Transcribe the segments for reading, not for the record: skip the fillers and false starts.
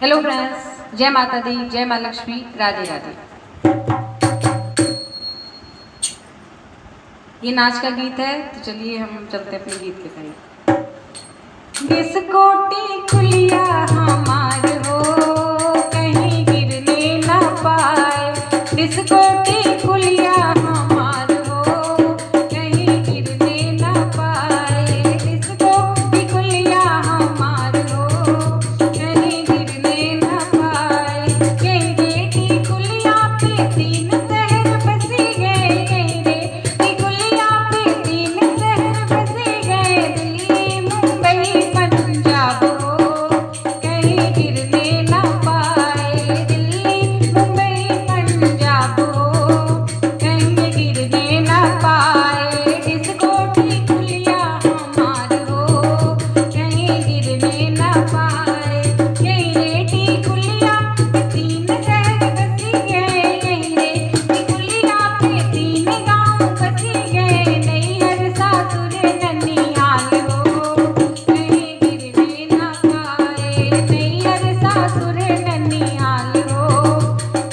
Hello friends, जय माता दी, जय माँ लक्ष्मी, राधे राधे। ये नाच का गीत है, तो चलिए हम चलते हैं अपने गीत के करीब। बिस्कोटी खुलिया हमार हो, कहीं गिरने ना पाए। बिस्कोटी खुलिया हमार हो, कहीं गिरने ना पाए। बिस्कोटी खुलिया हमार हो, कहीं गिरने ना पाए। कहीं रेती खुलिया पे तीन शहर बसी गए। कहीं रेती खुलिया पे तीन शहर बसी गए। दिल्ली मुंबई पंजाब हो, कहीं गिरने ना पाए। दिल्ली मुंबई पंजाब हो, कहीं गिरने ना पाए। बिस्कोटी खुलिया हमार हो, कहीं गिरने ना पाए। कहीं रेती खुलिया पे तीन शहर बसी गए। कहीं रेती खुलिया पे तीन गाँव बसी गए। नैहर सासुर ननिहाल हो, कहीं गिरने ना पाए। नैहर सासुर ननिहाल हो,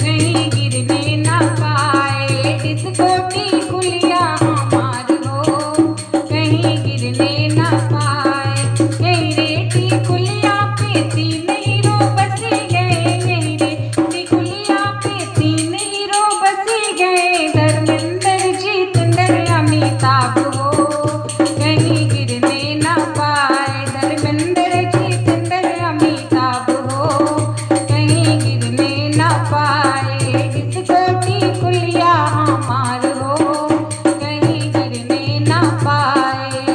कहीं गिरने ना पाए। बिस्कोटी खुलिया हमार हो, कहीं गिरने ना पाए। कहीं रेती खुलिया पे तीन हीरो बसी गए। कहीं रेती खुलिया पे तीन हीरो बसी गए। धर्मेंद्र जितेंद्र अमिताभ हो, कहीं गिरने ना पाए। धर्मेंद्र जितेंद्र अमिताभ हो, कहीं गिरने ना पाए। बिस्कोटी खुलिया हमार हो, कहीं गिरने ना पाए।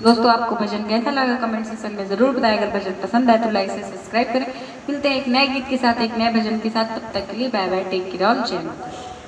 दोस्तों, आपको भजन कैसा लगा कमेंट सेक्शन में जरूर बताएं। अगर भजन पसंद आए तो लाइक से सब्सक्राइब करें। मिलते हैं एक नए गीत के साथ, एक नए भजन के साथ। तब तक के लिए bye bye, take care all, जय माता दी।